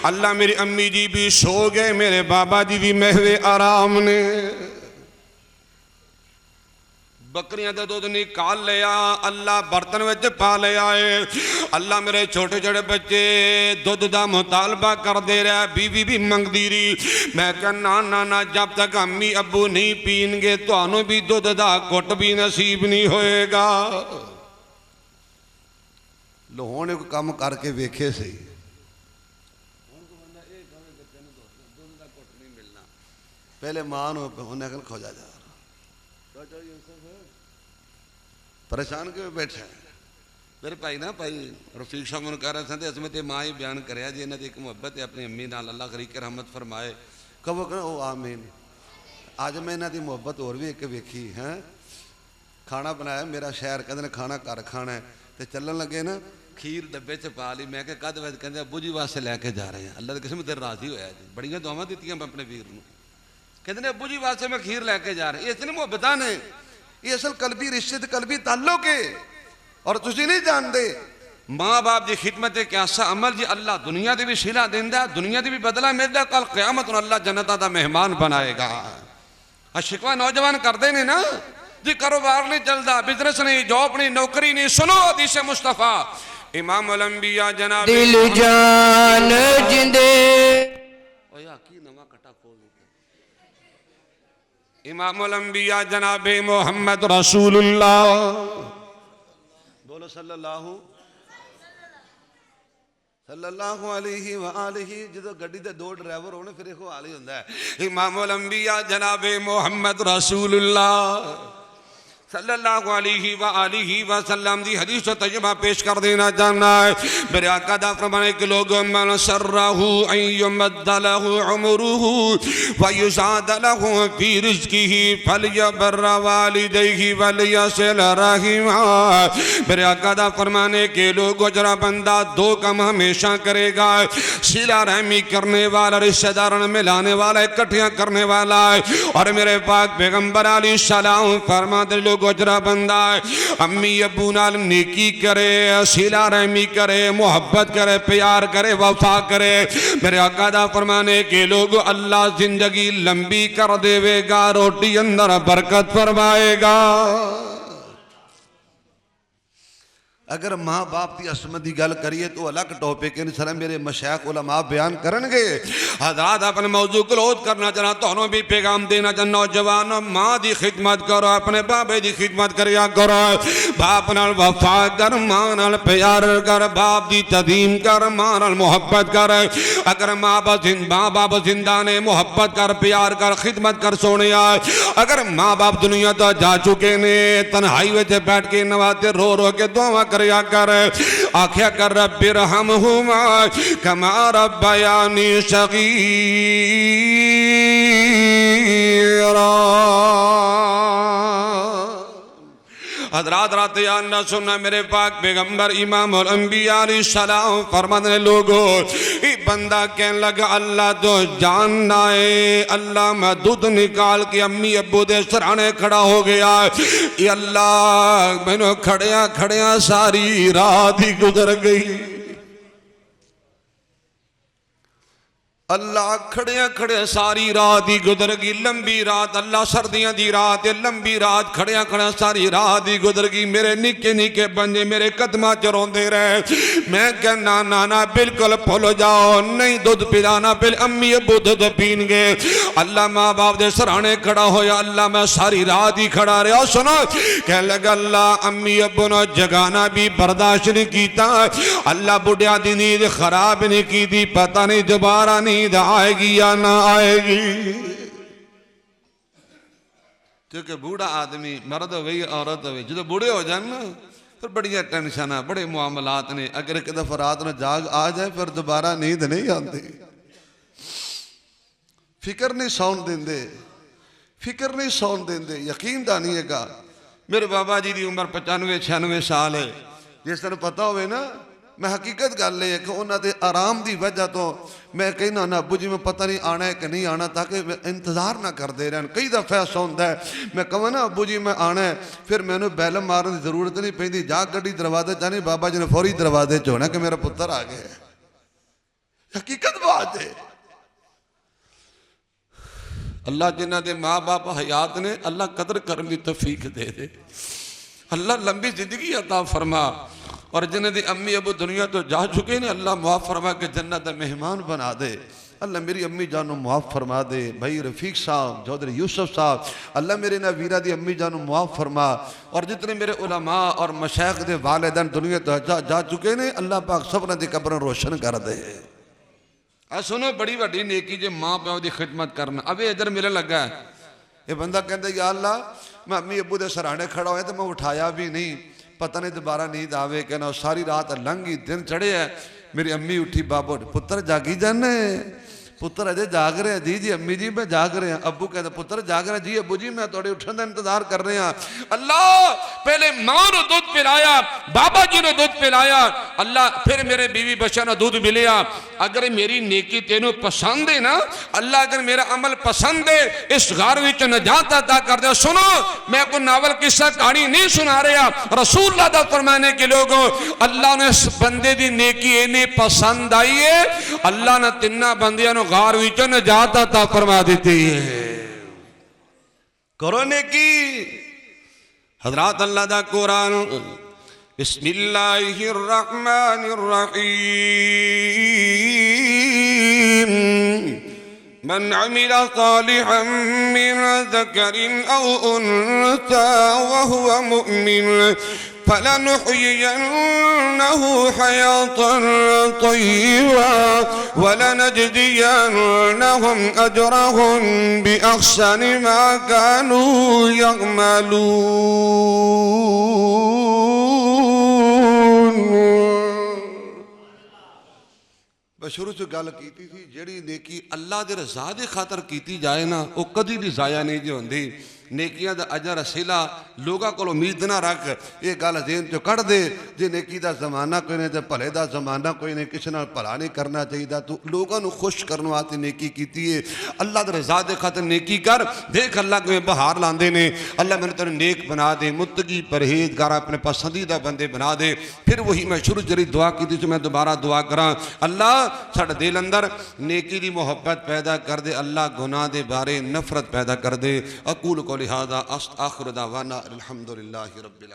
अल्लाह, मेरी अम्मी जी भी सो गए, मेरे बाबा जी भी महवे आराम ने। बकरियां का दुध निकाल लिया अल्लाह, बर्तन में पा लिया है अल्लाह, मेरे छोटे छोटे बच्चे दुध का मुतालबा करते रहे, बीवी भी मंगती रही। मैं कहा ना ना ना, जब तक अम्मी अबू नहीं पीनगे तो भी दुध का घुट भी नसीब नहीं होएगा। लो हुण एक काम करके वेखे सही, पहले मां उन्हें कल खोजा जा परेशान क्यों बैठा है मेरे भाई ना, भाई रफीक साहब मैं कह रहे थे असमें तो माँ ही बयान कराया जी इन्होंने एक मुहब्बत है अपनी अम्मी नाल, अल्लाह करी के रहमत फरमाए। कबो कहो ओ आमीन। अज मैं इन्हों की मुहब्बत होर भी एक वेखी है, खाना बनाया मेरा शहर कहते खाना घर खाना है, तो चलन लगे ना खीर डब्बे च पा ली। मैं कद वैसे कहते अबू जी वास्ते लैके जा रहे हैं, अल्लाह की किस्म तेरे राजी होया जी, बड़ियां दुआवां दित्तियां मैं अपने वीर नूं, कहते अबू जी वास्ते मैं खीर लैके जा रहे। इस मुहब्बत ने ये असल कलबी रिश्ते कलबी ताल्लुक है, और तुसी नहीं जानते माँ बाप की खिदमत कैसा अमल जी अल्लाह दुनिया की भी सिला देंदा, दुनिया की भी बदला मिलता, कल क़यामत नूं अल्लाह जन्नत दा मेहमान बनाएगा। शिकवा नौजवान करते ने ना जी, कारोबार नहीं चलता, बिजनेस नहीं, जॉब नहीं, नौकरी नहीं। सुनो हदीस मुस्तफा इमामुल अंबिया जनाब दिल जान जिंदे इमामुल अंबिया जनाबे मोहम्मद रसूलुल्लाह बोलो सल्लल्लाहु अलैहि व आलिहि। जो गड्डी दे दो ड्राइवर होने फिर एक हाल ही होंदा है। इमामुल अंबिया जनाबे मोहम्मद रसूलुल्लाह सल्लल्लाहु अलैहि व आलिहि वसल्लम दी हदीस तजमा पेश कर देना चाहना है। मेरे आका दा फरमाने के लोगों मन सरहु अन युमद्दलहु उमरुहु व युज़ाद लहु फी रिज़्किही फलयबर वालिदैहि वलयसिल रहिमा। मेरे आका दा फरमाने के लोगों जरा बंदा दो काम हमेशा करेगा, सिला रहमी करने वाला, रिश्तेदारों में मिलाने वाला, इकट्ठियां करने वाला है। और मेरे पाक पैगंबर अलैहिस्सलाम फरमाते लोग जरा बंदा अम्मी अबू नाल नेकी करे, सिला रहमी करे, मोहब्बत करे, प्यार करे, वफा करे। मेरे आका दा फरमाने के लोग अल्लाह जिंदगी लंबी कर देवेगा, रोटी अंदर बरकत फरमाएगा। अगर माँ बाप की असमत की गल करिए तो अलग टॉपिक इन सारे मेरे मशाइख उलमा बयान करनगे। हज़रात अपने मौजू क्लोज करना चाहना, तो भी पैगाम देना चाह नौजवानों, माँ की खिदमत करो, अपने बाबे की खिदमत करिया करो। बाप नाल वफा कर, माँ नाल प्यार कर, बाप की तदीम कर, माँ नाल मोहब्बत कर। अगर माँ बाप जिंदा ने, मोहब्बत कर, प्यार कर, खिदमत कर सोने। अगर माँ बाप दुनिया तो जा चुके ने, तन्हाई में बैठ के नवाते रो रो के दुआ करया कर, आख्या कर रब्बि रहमहुमा कमा रब्बयानी सगीरा। हज़रात रात याना सुनना, मेरे पाक पैगंबर इमामुल अंबिया अलैहिस्सलाम फरमाते लोगों, बंदा कहने लगा अल्लाह तो जानना है। अल्लाह मैं दूध निकाल के अम्मी अब्बू दे सराने खड़ा हो गया। ये अल्लाह मैंने खड़िया खड़िया सारी रात ही गुजर गई। अल्लाह खड़िया खड़े सारी रात ही गुजर गई, लंबी रात। अल्लाह सर्दियां दी रात, लंबी रात, खड़िया खड़िया सारी रात ही गुजर गई। मेरे निके निके बंदे मेरे कदमा च रोंदे रहे। मैं कहना नाना बिल्कुल भुल जाओ, नहीं दुध पिलाना, फिर अम्मी अबू दुध पीनगे। अल्लाह माँ बाप दे सराने खड़ा होया, अल्लाह मैं सारी रात ही खड़ा रहा। सुनो कह लगा अल्लाह अम्मी अबू ने जगाना भी बर्दाश्त नहीं किया। अल्लाह बुढ़िया दी नींद खराब नहीं की थी, पता नहीं दोबारा नींद आएगी या ना आएगी। क्योंकि बूढ़ा आदमी, मर्द हो औरत हो, जो बूढ़े हो जाए ना फिर बड़िया टेंशन है, बड़े मामलात ने। अगर एक दफा रात में जाग आ जाए फिर दोबारा नींद नहीं आती। फिक्र नहीं सौन देंदे, फिक्र नहीं सौन देंदे। यकीन दा नहीं है। मेरे बाबा जी की उम्र 95-96 साल है। जिस दिन पता होवे ना, मैं हकीकत गल है कि उन्होंने आराम की वजह तो मैं कहना ना अबू जी मैं पता नहीं आना है कि नहीं आना, ताकि इंतजार ना करते रहन। कई दफा ऐसा होता है मैं कहूँ ना अबू जी मैं आना है, फिर मैंने बैल मारने की जरूरत नहीं पैंती, जा गड्डी दरवाजे चाहनी, बाबा जी ने फौरी दरवाजे च होना कि मेरा पुत्र आ गया। हकीकत बात है। अल्लाह जिन्हों के माँ बाप हयात ने, अल्लाह कदर करने की तौफीक दे दे। अल्लाह लंबी जिंदगी अता फरमा। और जिन्हें दी अम्मी अबू दुनिया तो जा चुके ने, अल्लाह मुआफ फरमा के जन्नत का मेहमान बना दे। अल्लाह मेरी अम्मी जान मुआफ फरमा दे। भाई रफीक साहब, चौधरी यूसुफ साहब, अल्लाह मेरे ना वीरा दी अम्मी जान मुआफ फरमा। और जितने मेरे उलमा और मशाइख दे वालिदैन दुनिया तो जा चुके ने, अल्लाह पाक सबने दी कब्र रोशन कर दे। सुनो बड़ी वड्डी नेकी जे माँ प्यो की खिदमत करना। अब इधर मिलने लगा है ये बंदा, कहते या अल्लाह मैं अम्मी अबू के सराहने खड़ा होया तो मैं उठाया भी नहीं, पता नहीं दोबारा नींद आवे। कहना सारी रात लंघी, दिन चढ़े है, मेरी अम्मी उठी, बाबू पुत्र जागी जाने, पुत्र अजय जाग रहे हैं। जी जी अम्मी जी मैं जाग रहे हैं। अबू कहते पुत्र जाग रहे हैं। जी अबू जी मैं थोड़े उठने का इंतजार कर रहे हैं। अल्लाह पहले मां ने दूध पिलाया, बाबा जी ने दूध पिलाया, अल्लाह फिर मेरे बीवी बच्चा ने दूध मिलिया। अगर मेरी नेकी तेनों पसंद है ना अल्लाह, अगर मेरा अमल पसंद है, इस घर विच नजात अता कर दे। सुनो मैं कोई नावल किस्सा कहानी नहीं सुना रहा, रसूलुल्लाह दा फरमाने के लोगों अल्लाह ने इस बंदे की नेकी इन्हें पसंद आई है, अल्लाह ने तिन्ना बंदियां नूं गार विचों नजात अता फरमा दी है। करो नेकी। हज़रात अल्लाह दा कुरान बिस्मिल्लाहिर रहमानिर रहीम मन अमिला सालिहन मिन ज़करिन औ उन्सा व हुवा मुमिन फलनुहयियन्नहु हयातन तय्यबा वलनजज़ियन्नहुम अजरहुम बिअहसनि मा कानू यअमलून। शुरू से गल की थी जिहड़ी नेकी अल्लाह दे रज़ा दे खातर की जाए ना वो कदी भी जाया नहीं जी होंदी। नेकियां दा अजर असीला लोगों को उम्मीद ना रख, ये गल जेन चो कढ़ दे जे नेकी दा जमाना कोई नहीं तो भले दा जमाना कोई नहीं, किसी नाल भला नहीं करना चाहिए। तू लोगों को खुश करने वास्ते नेकी की है, अल्लाह दे रज़ा दे खातर नेकी कर। देख अल्लाह किवें बहार लांदे ने। अल्लाह मैंने तेरे नेक बना दे, मुत्तकी परहेजगार अपने पसंदीदा बंदे बना दे। फिर वही मैं शुरू जरी दुआ की थी, मैं दोबारा दुआ करा, अल्लाह साडे दिल अंदर नेकी दी मोहब्बत पैदा कर दे, अल्लाह गुनाह दे बारे नफरत पैदा कर दे। अकूल को लिहाजा आखिर दावाना अल्हम्दुलिल्लाहि रब्बिल आलमीन।